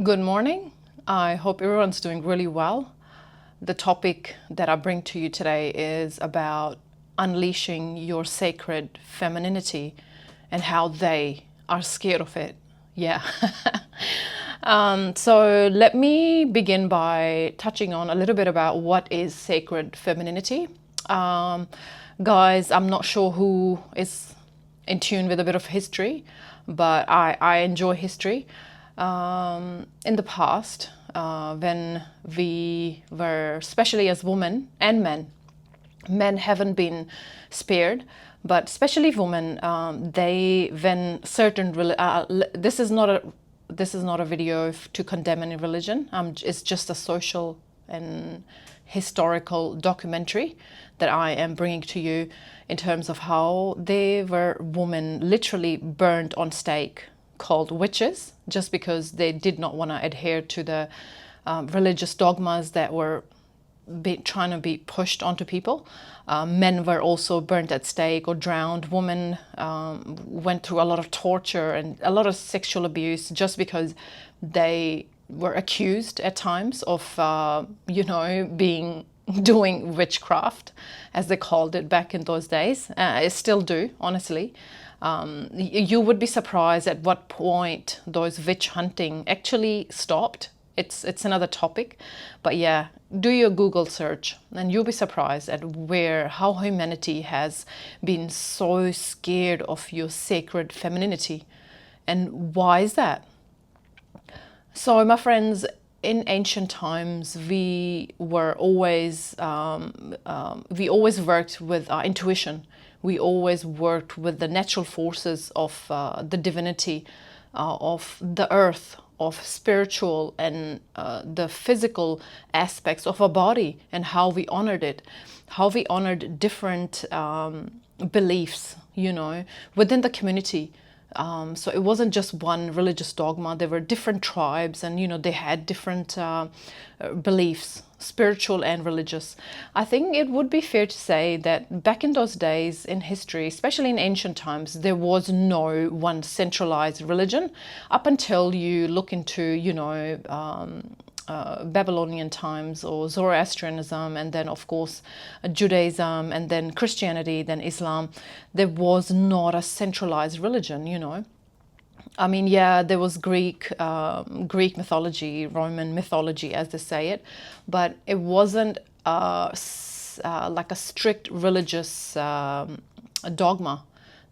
Good morning. I hope everyone's doing really well. The topic that I bring to you today is about unleashing your sacred femininity and how they are scared of it. Yeah. So let me begin by touching on a little bit about what is sacred femininity. Guys, I'm not sure who is in tune with a bit of history, but I enjoy history. In the past, when we were, especially as women and men haven't been spared, but especially women, when certain, this is not a video to condemn any religion. It's just a social and historical documentary that I am bringing to you in terms of how there were women literally burned on stake, called witches, just because they did not want to adhere to the religious dogmas that were trying to be pushed onto people. Men were also burnt at stake or drowned. Women went through a lot of torture and a lot of sexual abuse just because they were accused at times of, doing witchcraft, as they called it back in those days. I still do, honestly. You would be surprised at what point those witch hunting actually stopped. It's another topic, but yeah, do your Google search and you'll be surprised at how humanity has been so scared of your sacred femininity. And why is that? So, my friends, in ancient times, we always worked with our intuition. We always worked with the natural forces of the divinity, of the earth, of spiritual and the physical aspects of our body, and how we honored it, how we honored different beliefs, within the community. So it wasn't just one religious dogma. There were different tribes, and they had different beliefs, spiritual and religious. I think it would be fair to say that back in those days in history, especially in ancient times, there was no one centralized religion up until you look into, Babylonian times or Zoroastrianism, and then of course Judaism, and then Christianity, then Islam. There was not a centralized religion. I mean, yeah, there was Greek mythology, Roman mythology, as they say it, but it wasn't like a strict religious dogma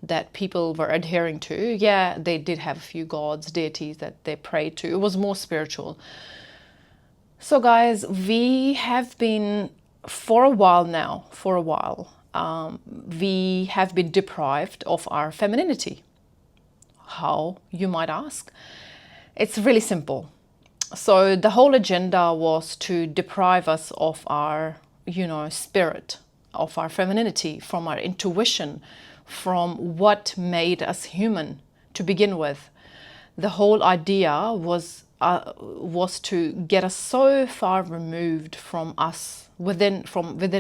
that people were adhering to. Yeah, they did have a few gods, deities that they prayed to. It was more spiritual. So guys, we have been, for a while now, we have been deprived of our femininity. How, you might ask? It's really simple. So the whole agenda was to deprive us of our, spirit, of our femininity, from our intuition, from what made us human to begin with. The whole idea was to get us so far removed from us, within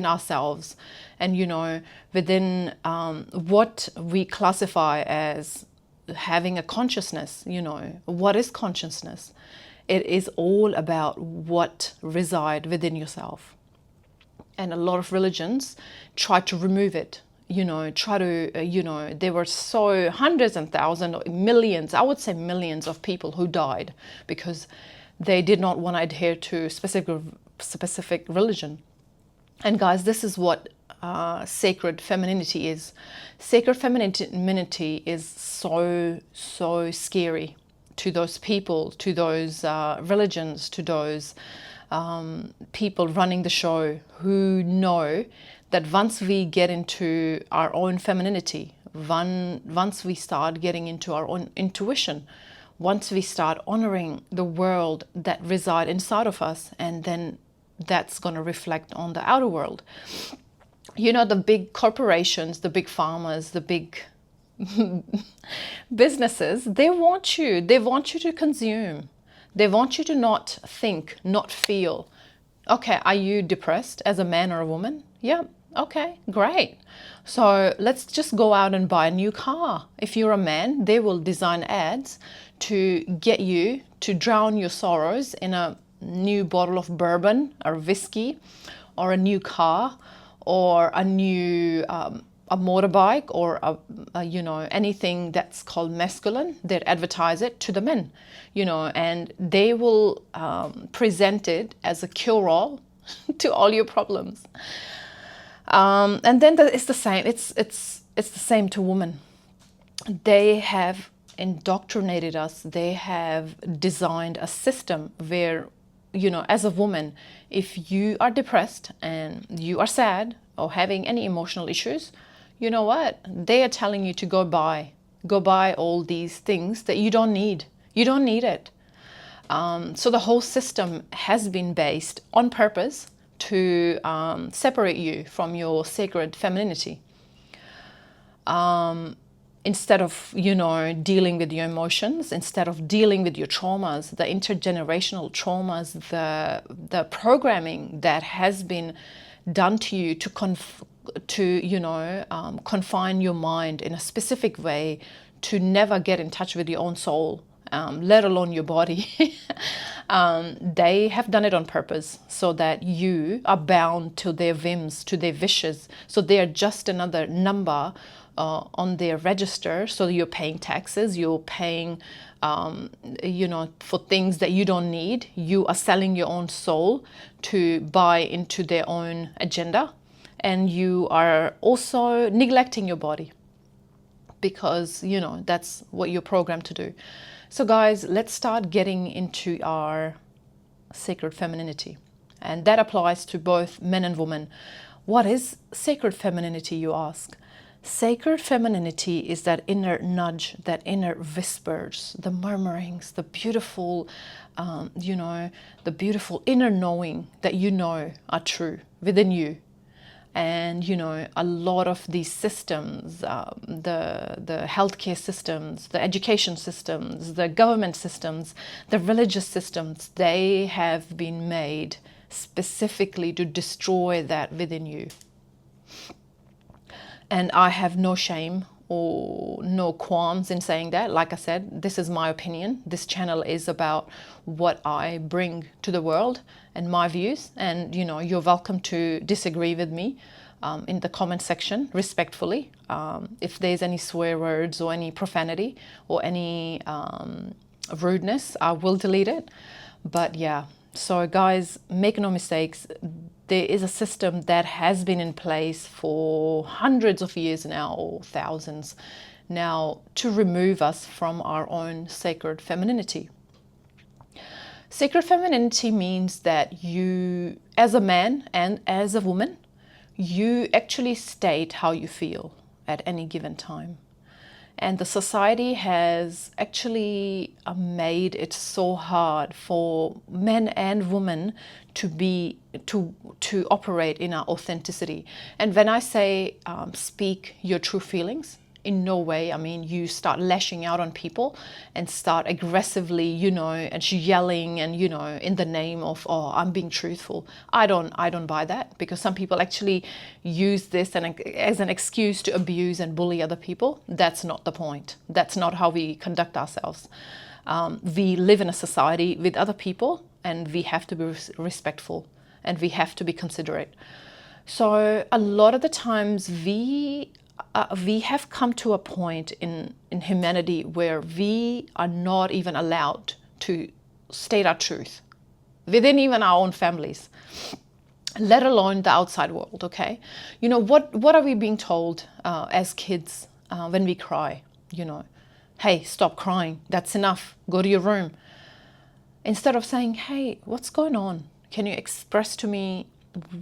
ourselves, and within what we classify as having a consciousness. What is consciousness? It is all about what reside within yourself, and a lot of religions try to remove it. There were so hundreds and thousands, millions, I would say millions of people who died because they did not want to adhere to specific religion. And guys, this is what sacred femininity is. Sacred femininity is so scary to those people, to those religions, to those people running the show, who know that once we get into our own femininity, once we start getting into our own intuition, once we start honoring the world that reside inside of us, and then that's going to reflect on the outer world. The big corporations, the big farmers, the big businesses, they want you to consume. They want you to not think, not feel. Okay, are you depressed as a man or a woman? Yeah, okay, great. So let's just go out and buy a new car. If you're a man, they will design ads to get you to drown your sorrows in a new bottle of bourbon or whiskey, or a new car, or a new a motorbike, or you know, anything that's called masculine. They advertise it to the men, you know, and they will present it as a cure-all to all your problems. And then it's the same. It's the same to women. They have indoctrinated us. They have designed a system where, you know, as a woman, if you are depressed and you are sad or having any emotional issues, you know what? They are telling you to go buy all these things that you don't need. You don't need it. So the whole system has been based on purpose to separate you from your sacred femininity. Instead of, you know, dealing with your emotions, instead of dealing with your traumas, the intergenerational traumas, the programming that has been done to you to you know, confine your mind in a specific way, to never get in touch with your own soul, let alone your body. They have done it on purpose so that you are bound to their whims, to their wishes. So they are just another number on their register. So you're paying taxes, you're paying, you know, for things that you don't need. You are selling your own soul to buy into their own agenda. And you are also neglecting your body because, you know, that's what you're programmed to do. So guys, let's start getting into our sacred femininity. And that applies to both men and women. What is sacred femininity, you ask? Sacred femininity is that inner nudge, that inner whispers, the murmurings, the beautiful, you know, the beautiful inner knowing that you know are true within you. And, you know, a lot of these systems, the healthcare systems, the education systems, the government systems, the religious systems, they have been made specifically to destroy that within you. And I have no shame or no qualms in saying that. Like I said, this is my opinion. This channel is about what I bring to the world and my views. And, you know, you're welcome to disagree with me in the comment section, respectfully. If there's any swear words or any profanity or any rudeness, I will delete it. But yeah, so guys, make no mistakes. There is a system that has been in place for hundreds of years now, or thousands now, to remove us from our own sacred femininity. Sacred femininity means that you, as a man and as a woman, you actually state how you feel at any given time. And the society has actually made it so hard for men and women to operate in our authenticity. And when I say speak your true feelings, in no way, I mean, you start lashing out on people and start aggressively, you know, and yelling and, you know, in the name of, oh, I'm being truthful. I don't buy that, because some people actually use this as an excuse to abuse and bully other people. That's not the point. That's not how we conduct ourselves. We live in a society with other people, and we have to be respectful and we have to be considerate. So a lot of the times we have come to a point in humanity where we are not even allowed to state our truth within even our own families, let alone the outside world, okay? You know, what are we being told as kids when we cry? You know, hey, stop crying. That's enough. Go to your room. Instead of saying, hey, what's going on? Can you express to me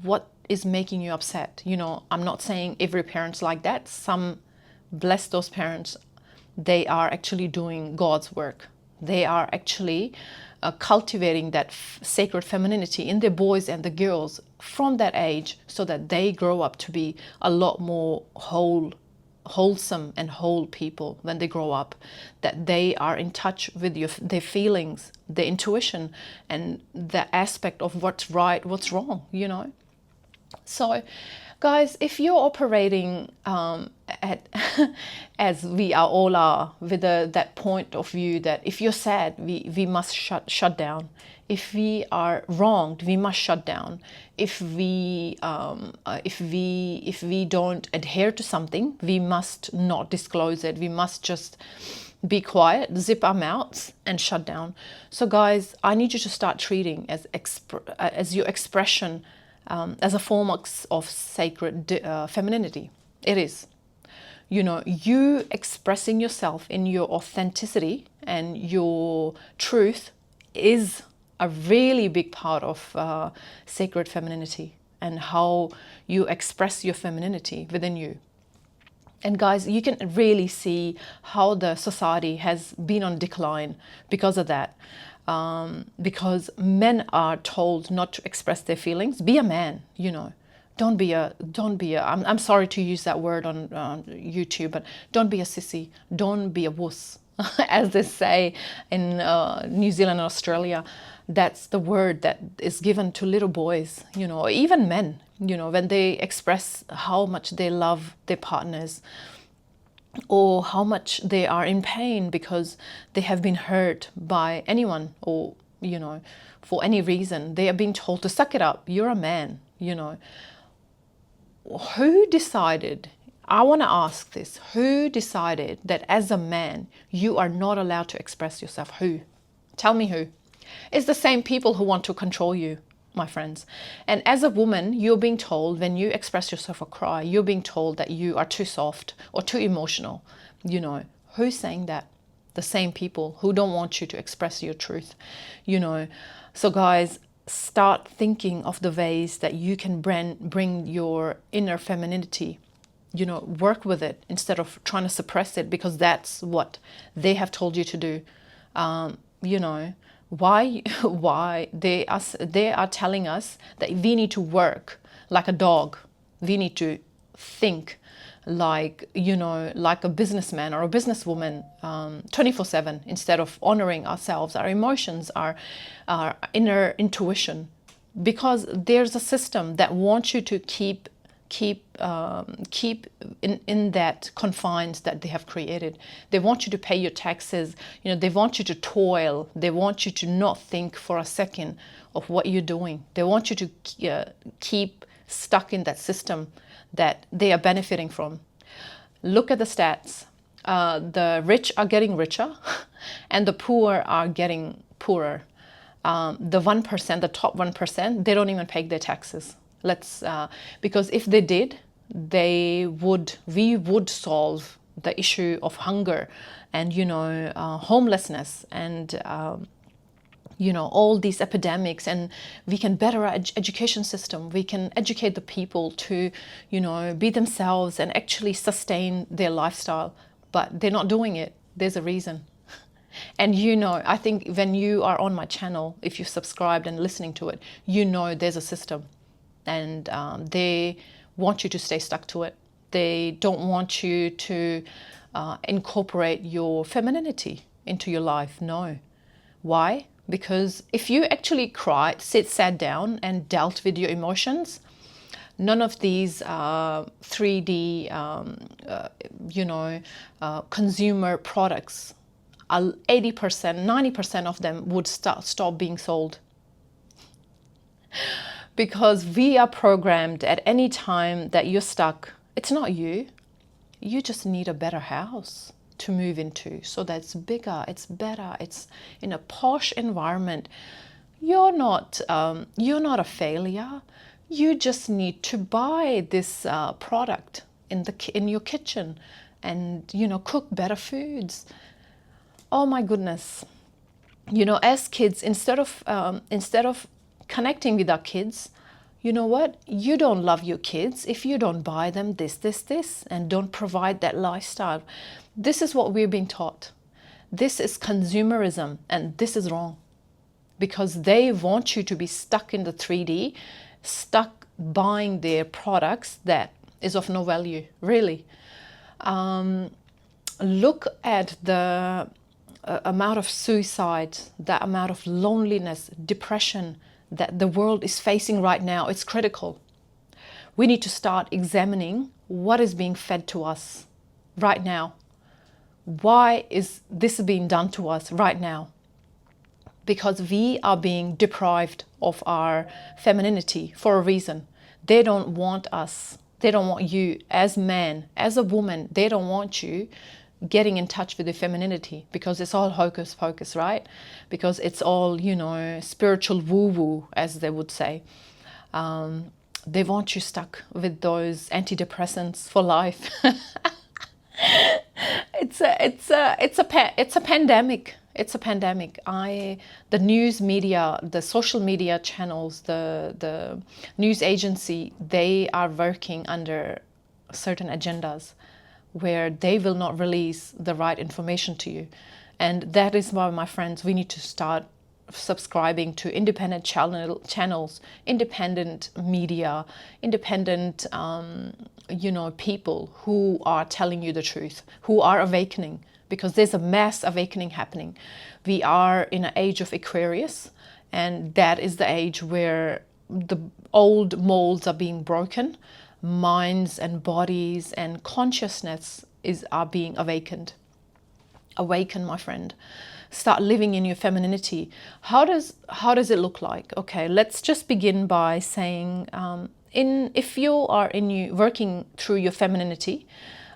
what is making you upset? You know, I'm not saying every parent's like that. Some, bless those parents, they are actually doing God's work. They are actually cultivating that sacred femininity in their boys and the girls from that age, so that they grow up to be a lot more wholesome and whole people when they grow up, that they are in touch with their feelings, their intuition, and the aspect of what's right, what's wrong, you know. So guys, if you're operating at, as we are all are, with that point of view that if you're sad, we must shut down. If we are wronged, we must shut down. If we don't adhere to something, we must not disclose it. We must just be quiet, zip our mouths, and shut down. So, guys, I need you to start treating as your expression as a form of sacred femininity. It is. You know, you expressing yourself in your authenticity and your truth is a really big part of sacred femininity and how you express your femininity within you. And guys, you can really see how the society has been on decline because of that. Because men are told not to express their feelings. Be a man, you know. Don't be a, I'm sorry to use that word on YouTube, but don't be a sissy. Don't be a wuss, as they say in New Zealand and Australia. That's the word that is given to little boys, you know, or even men, you know, when they express how much they love their partners or how much they are in pain because they have been hurt by anyone or, you know, for any reason. They are being told to suck it up. You're a man, you know. Who decided, I want to ask this, who decided that as a man, you are not allowed to express yourself? Who? Tell me who. It's the same people who want to control you, my friends. And as a woman, you're being told when you express yourself or cry, you're being told that you are too soft or too emotional. You know, who's saying that? The same people who don't want you to express your truth, you know. So guys, start thinking of the ways that you can bring your inner femininity, you know, work with it instead of trying to suppress it because that's what they have told you to do. You know, why they are telling us that we need to work like a dog. We need to think like, you know, like a businessman or a businesswoman 24/7 instead of honoring ourselves, our emotions, our inner intuition, because there's a system that wants you to keep in that confines that they have created. They want you to pay your taxes, you know, they want you to toil, they want you to not think for a second of what you're doing. They want you to keep stuck in that system that they are benefiting from. Look at the stats. The rich are getting richer and the poor are getting poorer. The 1%, the top 1%, they don't even pay their taxes. Because if they did, we would solve the issue of hunger and, you know, homelessness and, you know, all these epidemics, and we can better our education system. We can educate the people to, you know, be themselves and actually sustain their lifestyle. But they're not doing it. There's a reason. And you know, I think when you are on my channel, if you've subscribed and listening to it, you know there's a system. And they want you to stay stuck to it. They don't want you to incorporate your femininity into your life. No. Why? Because if you actually cried, sat down and dealt with your emotions, none of these 3D, you know, consumer products, 80%, 90% of them would stop being sold. Because we are programmed at any time that you're stuck. It's not you. You just need a better house to move into. So that's bigger, it's better, it's in a posh environment. You're not a failure. You just need to buy this product in your kitchen and, you know, cook better foods. Oh my goodness. You know, as kids, instead of connecting with our kids, you know what? You don't love your kids if you don't buy them this, and don't provide that lifestyle. This is what we're being taught. This is consumerism, and this is wrong. Because they want you to be stuck in the 3D, stuck buying their products that is of no value, really. Look at the amount of suicide, the amount of loneliness, depression that the world is facing right now. It's critical. We need to start examining what is being fed to us right now? Why is this being done to us right now? Because we are being deprived of our femininity for a reason. They don't want us, they don't want you as man, as a woman, they don't want you getting in touch with your femininity, because it's all hocus pocus, right? Because it's all, spiritual woo-woo, as they would say. They want you stuck with those antidepressants for life. It's a pandemic. It's a pandemic. The news media, the social media channels, the news agency, they are working under certain agendas where they will not release the right information to you. And that is why, my friends, we need to start subscribing to independent channels, independent media, independent people who are telling you the truth, who are awakening, because there's a mass awakening happening. We are in an age of Aquarius, and that is the age where the old molds are being broken, minds and bodies and consciousness are being awakened. Awaken, my friend. Start living in your femininity. How does it look like? Okay, let's just begin by saying, if you are working through your femininity,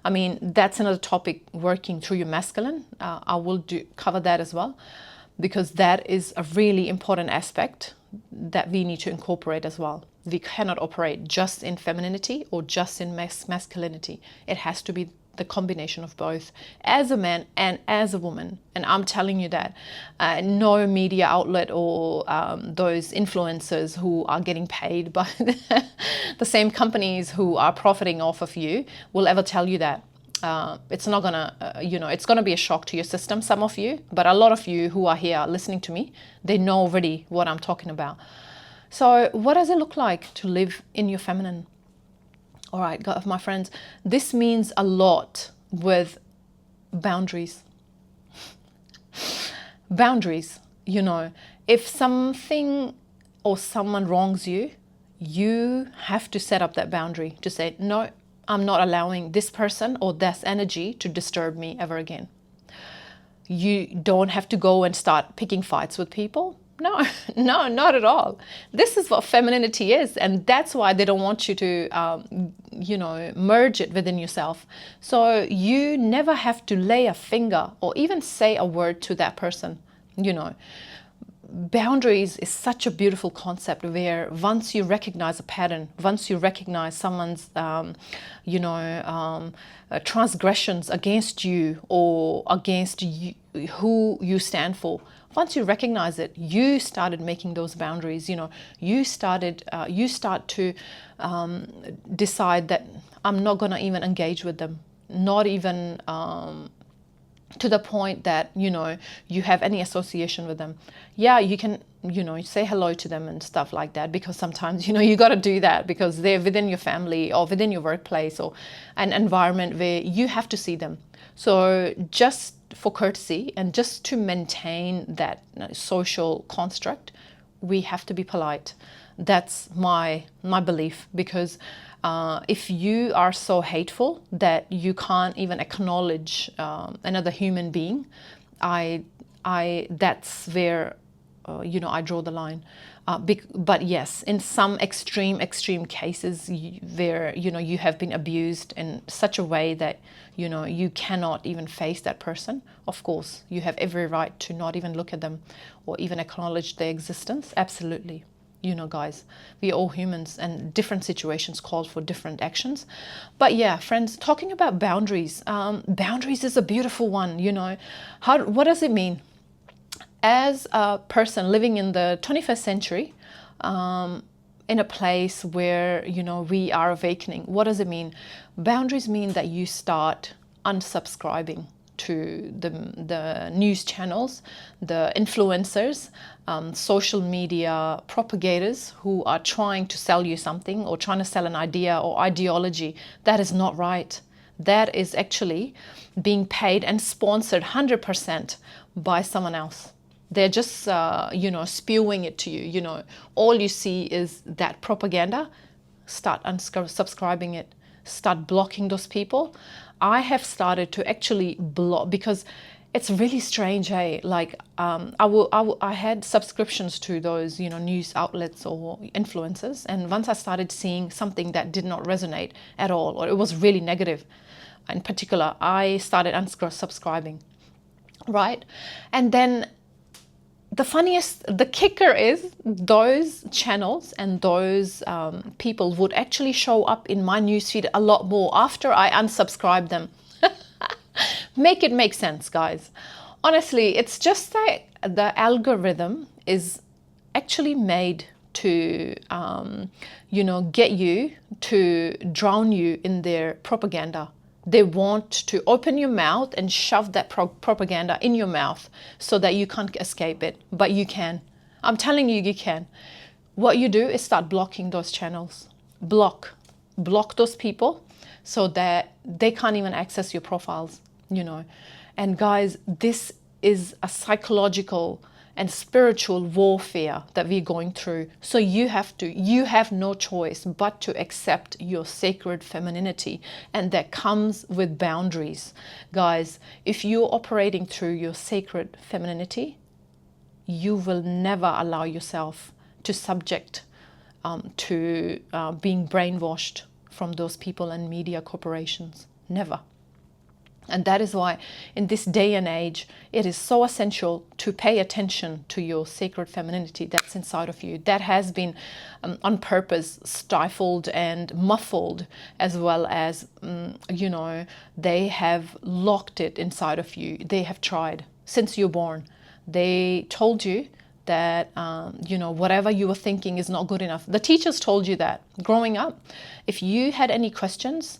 I mean, that's another topic, working through your masculine. I will cover that as well, because that is a really important aspect that we need to incorporate as well. We cannot operate just in femininity or just in masculinity. It has to be the combination of both, as a man and as a woman. And I'm telling you that no media outlet or those influencers who are getting paid by the same companies who are profiting off of you will ever tell you that. It's not gonna, it's gonna be a shock to your system, some of you, but a lot of you who are here listening to me, they know already what I'm talking about. So what does it look like to live in your feminine? All right, my friends, this means a lot with boundaries. Boundaries, if something or someone wrongs you, you have to set up that boundary to say, no, I'm not allowing this person or this energy to disturb me ever again. You don't have to go and start picking fights with people. No, not at all. This is what femininity is, and that's why they don't want you to, merge it within yourself. So you never have to lay a finger or even say a word to that person. Boundaries is such a beautiful concept, where once you recognize a pattern, once you recognize someone's, transgressions against you or against you, who you stand for. Once you recognize it, you started making those boundaries. You start to decide that I'm not going to even engage with them, not even to the point that, you have any association with them. Yeah, you can, say hello to them and stuff like that, because sometimes, you got to do that because they're within your family or within your workplace or an environment where you have to see them. So just for courtesy and just to maintain that social construct, we have to be polite. That's my belief, because if you are so hateful that you can't even acknowledge another human being, that's where I draw the line. But yes, in some extreme cases where you have been abused in such a way that you cannot even face that person, of course you have every right to not even look at them or even acknowledge their existence. Absolutely. Guys, we are all humans, and different situations call for different actions. But yeah, friends, talking about boundaries, boundaries is a beautiful one. What does it mean? As a person living in the 21st century, in a place where, we are awakening, what does it mean? Boundaries mean that you start unsubscribing to the news channels, the influencers, social media propagators who are trying to sell you something or trying to sell an idea or ideology. That is not right. That is actually being paid and sponsored 100% by someone else. They're just, spewing it to you. All you see is that propaganda. Start unsubscribing it. start blocking those people. I have started to actually block, because it's really strange, hey? Like, I had subscriptions to those, news outlets or influencers, and once I started seeing something that did not resonate at all, or it was really negative, in particular, I started unsubscribing, right? And then the kicker is those channels and those people would actually show up in my newsfeed a lot more after I unsubscribed them. Make it make sense, guys. Honestly, it's just that the algorithm is actually made to, get you, to drown you in their propaganda. They want to open your mouth and shove that propaganda in your mouth so that you can't escape it. But you can. I'm telling you, you can. What you do is start blocking those channels. Block those people so that they can't even access your profiles, And guys, this is a psychological and spiritual warfare that we're going through. So you have no choice but to accept your sacred femininity, and that comes with boundaries. Guys, if you're operating through your sacred femininity, you will never allow yourself to subject to being brainwashed from those people and media corporations. Never. And that is why in this day and age, it is so essential to pay attention to your sacred femininity that's inside of you, that has been on purpose stifled and muffled, as well as, they have locked it inside of you. They have tried since you're born. They told you that, whatever you were thinking is not good enough. The teachers told you that growing up. If you had any questions,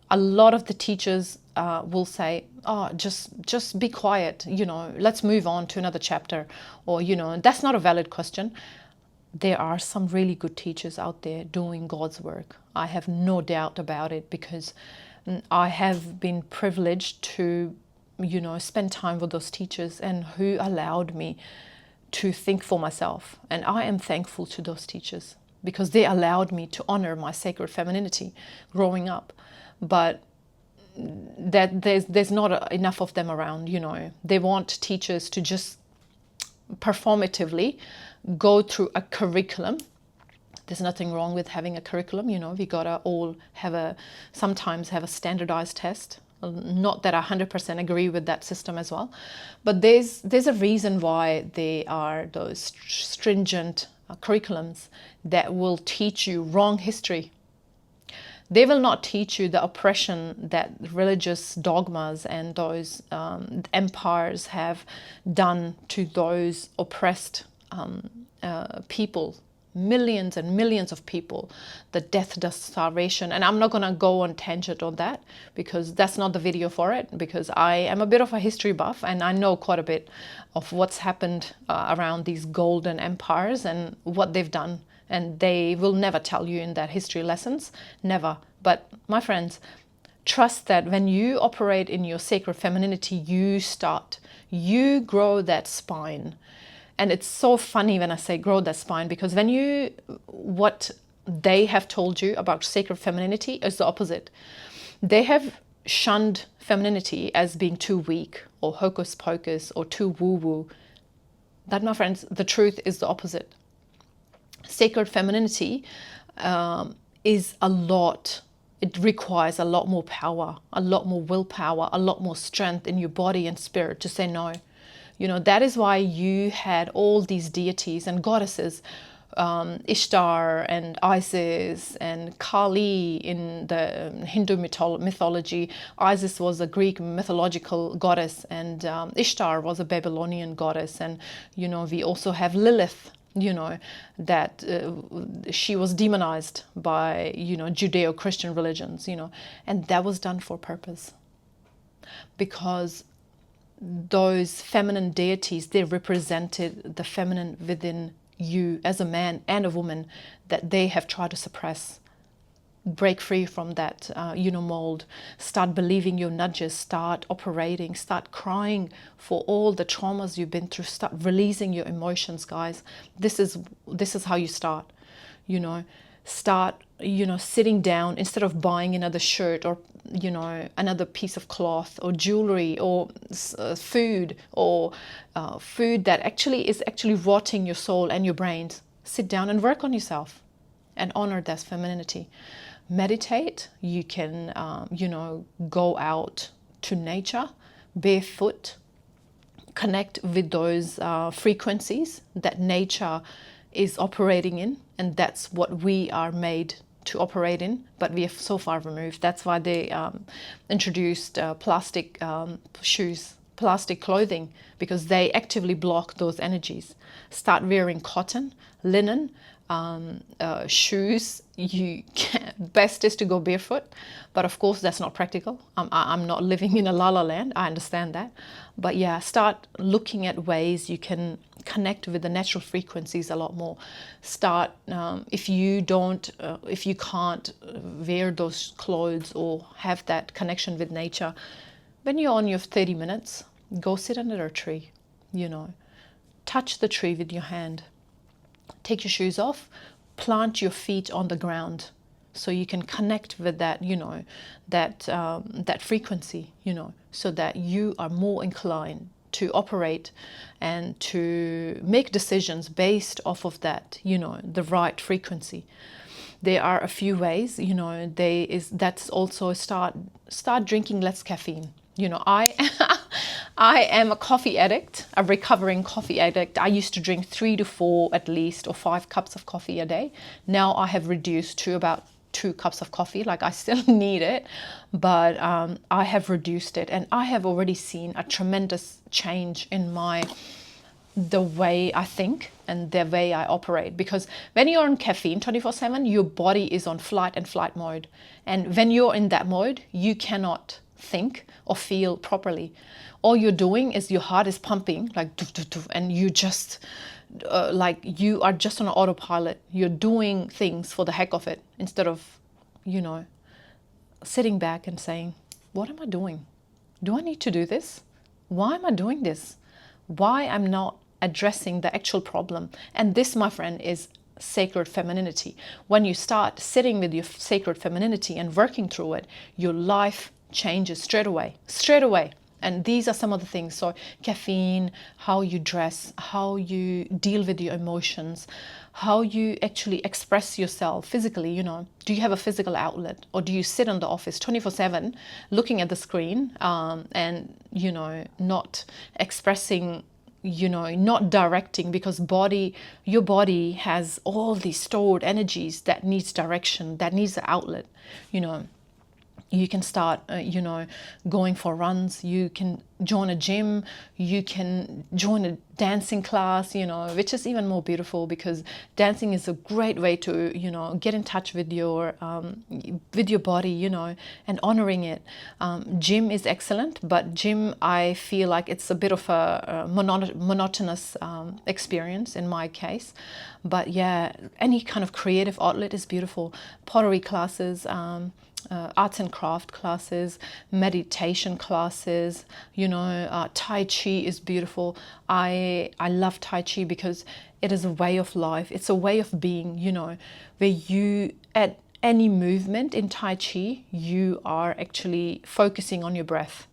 a lot of the teachers will say, oh, just be quiet, let's move on to another chapter, or, that's not a valid question. There are some really good teachers out there doing God's work. I have no doubt about it, because I have been privileged to, spend time with those teachers, and who allowed me to think for myself. And I am thankful to those teachers, because they allowed me to honor my sacred femininity growing up. But that there's not enough of them around, They want teachers to just performatively go through a curriculum. There's nothing wrong with having a curriculum, we gotta all sometimes have a standardized test. Not that I 100% agree with that system as well, but there's a reason why there are those stringent curriculums that will teach you wrong history. They will not teach you the oppression that religious dogmas and those empires have done to those oppressed people, millions and millions of people, the death, the starvation. And I'm not going to go on tangent on that, because that's not the video for it, because I am a bit of a history buff and I know quite a bit of what's happened around these golden empires and what they've done. And they will never tell you in that history lessons, never. But my friends, trust that when you operate in your sacred femininity, you grow that spine. And it's so funny when I say grow that spine, because what they have told you about sacred femininity is the opposite. They have shunned femininity as being too weak or hocus pocus or too woo-woo. That, my friends, the truth is the opposite. Sacred femininity is a lot. It requires a lot more power, a lot more willpower, a lot more strength in your body and spirit to say no. That is why you had all these deities and goddesses, Ishtar and Isis and Kali in the Hindu mythology. Isis was a Greek mythological goddess, and Ishtar was a Babylonian goddess. And, we also have Lilith, that she was demonized by, Judeo-Christian religions, and that was done for purpose, because those feminine deities, they represented the feminine within you as a man and a woman that they have tried to suppress. Break free from that, mold. Start believing your nudges. Start operating. Start crying for all the traumas you've been through. Start releasing your emotions, guys. This is how you start. Start sitting down instead of buying another shirt or another piece of cloth or jewelry or food or food that is actually rotting your soul and your brains. Sit down and work on yourself and honor that femininity. Meditate. You can go out to nature barefoot, connect with those frequencies that nature is operating in, and that's what we are made to operate in, but we are so far removed. That's why they introduced plastic shoes, plastic clothing, because they actively block those energies. Start wearing cotton, linen, shoes. Best is to go barefoot, but of course that's not practical. I'm not living in a la la land, I understand that, but yeah, start looking at ways you can connect with the natural frequencies a lot more. Start if you can't wear those clothes or have that connection with nature, when you're on your 30 minutes, go sit under a tree, touch the tree with your hand. Take your shoes off, plant your feet on the ground so you can connect with that, that frequency, so that you are more inclined to operate and to make decisions based off of that, the right frequency. There are a few ways, that's also start drinking less caffeine. I am a coffee addict, a recovering coffee addict. I used to drink 3 to 4 at least, or 5 cups of coffee a day. Now I have reduced to about 2 cups of coffee. Like, I still need it, but I have reduced it, and I have already seen a tremendous change in the way I think and the way I operate. Because when you're on caffeine 24/7, your body is on flight and flight mode, and when you're in that mode, you cannot think or feel properly. All you're doing is your heart is pumping like doof, doof, doof, and you just you are just on autopilot. You're doing things for the heck of it instead of sitting back and saying, what am I doing? Do I need to do this? Why am I doing this? Why I'm not addressing the actual problem? And this, my friend, is sacred femininity. When you start sitting with your sacred femininity and working through it, your life changes straight away. And these are some of the things. So caffeine, how you dress, how you deal with your emotions, how you actually express yourself physically. Do you have a physical outlet, or do you sit in the office 24/7 looking at the screen and not expressing, not directing, because your body has all these stored energies that needs direction, that needs an outlet. You can start, going for runs. You can join a gym. You can join a dancing class, which is even more beautiful, because dancing is a great way to, get in touch with your body, and honoring it. Gym is excellent, but gym, I feel like it's a bit of a monotonous experience in my case. But yeah, any kind of creative outlet is beautiful. Pottery classes, arts and craft classes, meditation classes, Tai Chi is beautiful. I love Tai Chi because it is a way of life. It's a way of being, where you, at any movement in Tai Chi, you are actually focusing on your breath,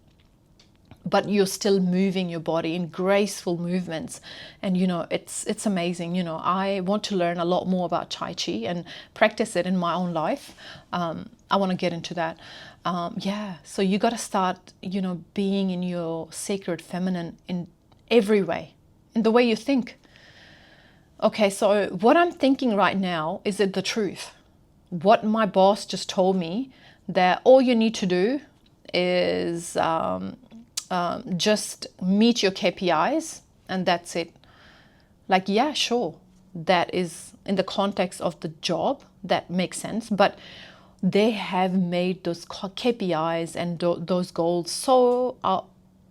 but you're still moving your body in graceful movements. And it's amazing. I want to learn a lot more about Tai Chi and practice it in my own life. I want to get into that. So you got to start being in your sacred feminine in every way, in the way you think. Okay, so what I'm thinking right now, is it the truth? What my boss just told me, that all you need to do is just meet your KPIs and that's it. Like, yeah, sure, that is in the context of the job, that makes sense, but they have made those KPIs and those goals so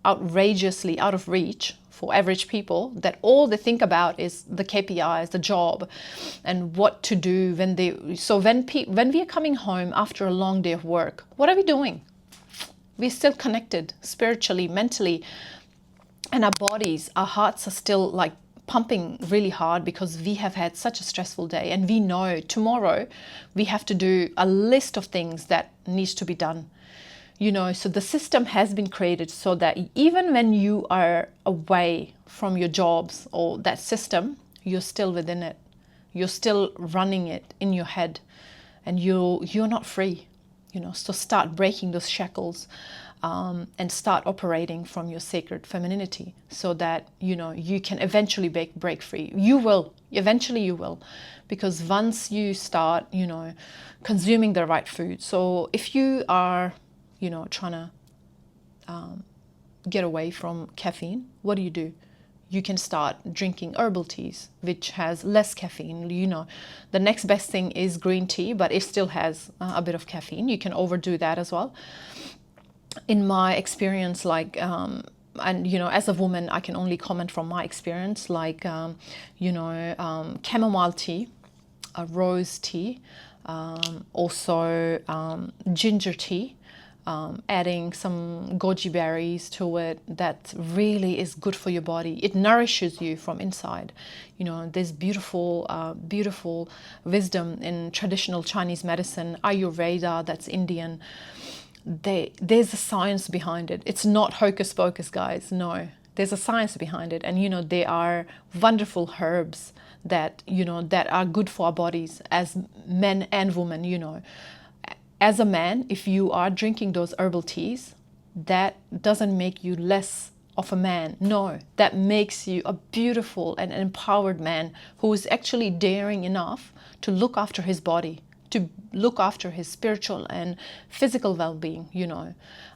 outrageously out of reach for average people, that all they think about is the KPIs, the job, and what to do when we are coming home after a long day of work, what are we doing? We're still connected spiritually, mentally, and our bodies, our hearts are still like pumping really hard because we have had such a stressful day, and we know tomorrow we have to do a list of things that needs to be done. So the system has been created so that even when you are away from your jobs or that system, you're still within it. You're still running it in your head, and you're not free. So start breaking those shackles, and start operating from your sacred femininity, so that you can eventually break free. Eventually you will, because once you start consuming the right food. So if you are trying to get away from caffeine, what do? You can start drinking herbal teas, which has less caffeine. The next best thing is green tea, but it still has a bit of caffeine. You can overdo that as well. In my experience, as a woman, I can only comment from my experience, chamomile tea, rose tea, also ginger tea, adding some goji berries to it. That really is good for your body. It nourishes you from inside. There's beautiful wisdom in traditional Chinese medicine, Ayurveda, that's Indian. There's a science behind it. It's not hocus pocus, guys. No, there's a science behind it. And there are wonderful herbs that are good for our bodies as men and women. As a man, if you are drinking those herbal teas, that doesn't make you less of a man. No, that makes you a beautiful and empowered man who is actually daring enough to look after his body, to look after his spiritual and physical well-being.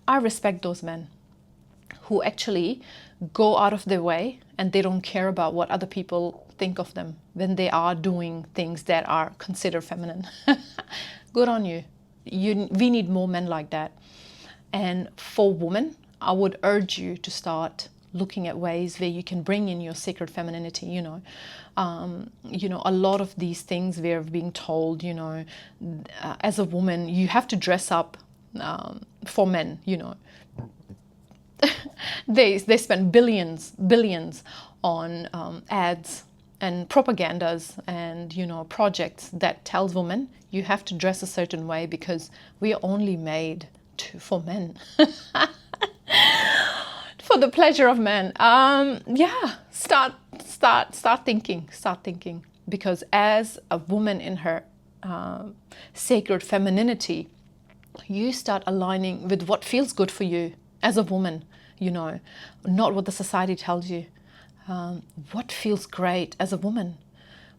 I respect those men who actually go out of their way and they don't care about what other people think of them when they are doing things that are considered feminine. Good on you. We need more men like that. And for women, I would urge you to start looking at ways where you can bring in your sacred femininity. A lot of these things we're being told, as a woman, you have to dress up for men. They spend billions on ads and propagandas and projects that tells women you have to dress a certain way because we are only made for men. For the pleasure of men. Start thinking, because as a woman in her sacred femininity, you start aligning with what feels good for you as a woman, not what the society tells you. What feels great as a woman?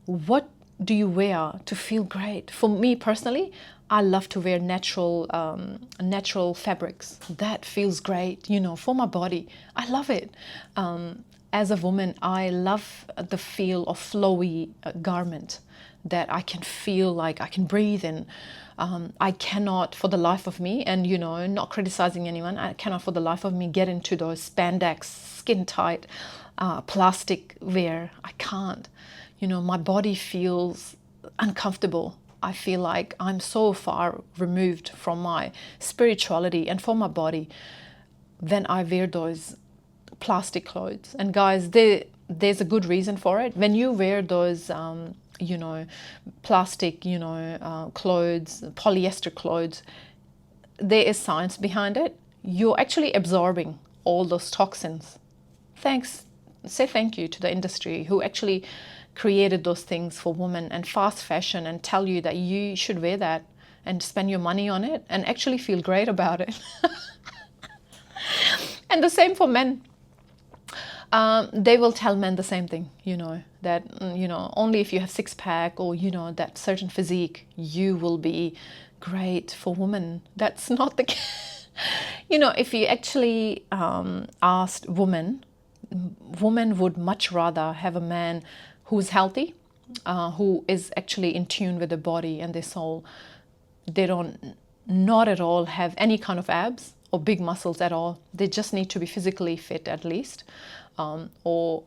What do you wear to feel great? For me personally, I love to wear natural fabrics. That feels great, for my body. I love it. As a woman, I love the feel of flowy garment that I can feel like I can breathe in. I cannot for the life of me, and not criticizing anyone, I cannot for the life of me get into those spandex, skin tight, plastic wear. I can't. My body feels uncomfortable. I feel like I'm so far removed from my spirituality and from my body when I wear those plastic clothes. And guys, there's a good reason for it. When you wear those plastic clothes, polyester clothes, there is science behind it. You're actually absorbing all those toxins. Say thank you to the industry who actually created those things for women and fast fashion, and tell you that you should wear that and spend your money on it and actually feel great about it. And the same for men. They will tell men the same thing, that only if you have six-pack or that certain physique, you will be great for women. That's not the case. If you actually asked women would much rather have a man who's healthy, who is actually in tune with their body and their soul. They don't not at all have any kind of abs or big muscles at all. They just need to be physically fit at least, or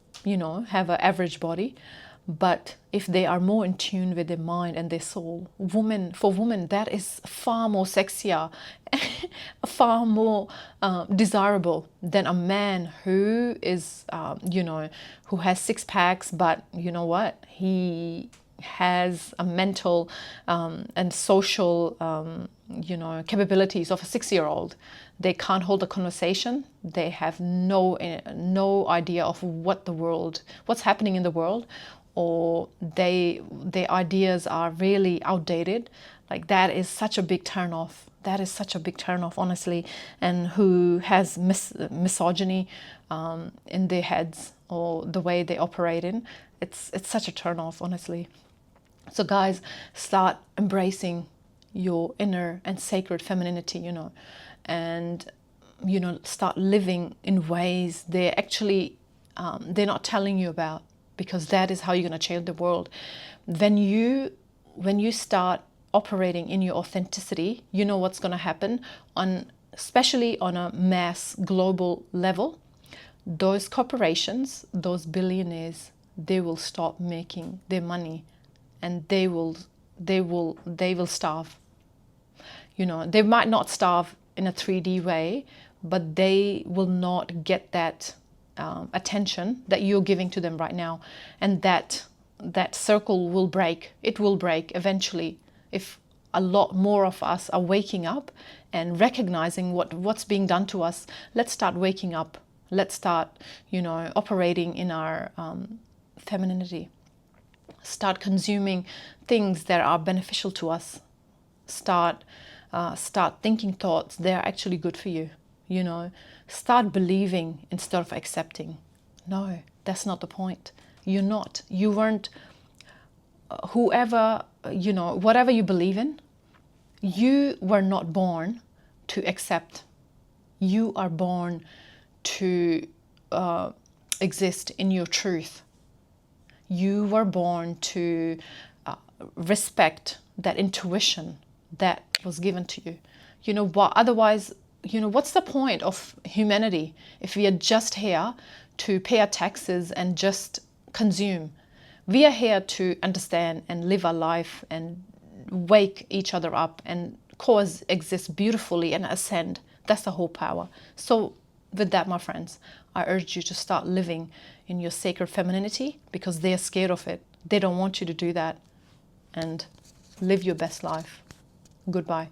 have an average body. But if they are more in tune with their mind and their soul, for women, that is far more sexier, far more desirable than a man who is, who has six packs, but you know what? He has a mental and social, capabilities of a 6-year-old. They can't hold a conversation. They have no idea of what's happening in the world, or their ideas are really outdated. Like, that is such a big turn off. That is such a big turn off, honestly. And who has misogyny in their heads, or the way they operate in, it's such a turn off, honestly. So guys, start embracing your inner and sacred femininity, and start living in ways they're not telling you about, because that is how you're going to change the world. When you start operating in your authenticity, you know what's going to happen, especially on a mass global level. Those corporations, those billionaires, they will stop making their money, and they will starve. They might not starve in a 3D way, but they will not get that attention that you're giving to them right now, and that circle will break. It will break eventually if a lot more of us are waking up and recognizing what's being done to us. Let's start waking up. Let's start, operating in our femininity. Start consuming things that are beneficial to us. Start thinking thoughts that are actually good for you. Start believing instead of accepting. No, that's not the point. You weren't, whatever you believe in, you were not born to accept. You are born to exist in your truth. You were born to respect that intuition that was given to you. Otherwise, what's the point of humanity if we are just here to pay our taxes and just consume? We are here to understand and live our life and wake each other up and coexist beautifully and ascend. That's the whole power. So with that, my friends, I urge you to start living in your sacred femininity, because they're scared of it. They don't want you to do that. And live your best life. Goodbye.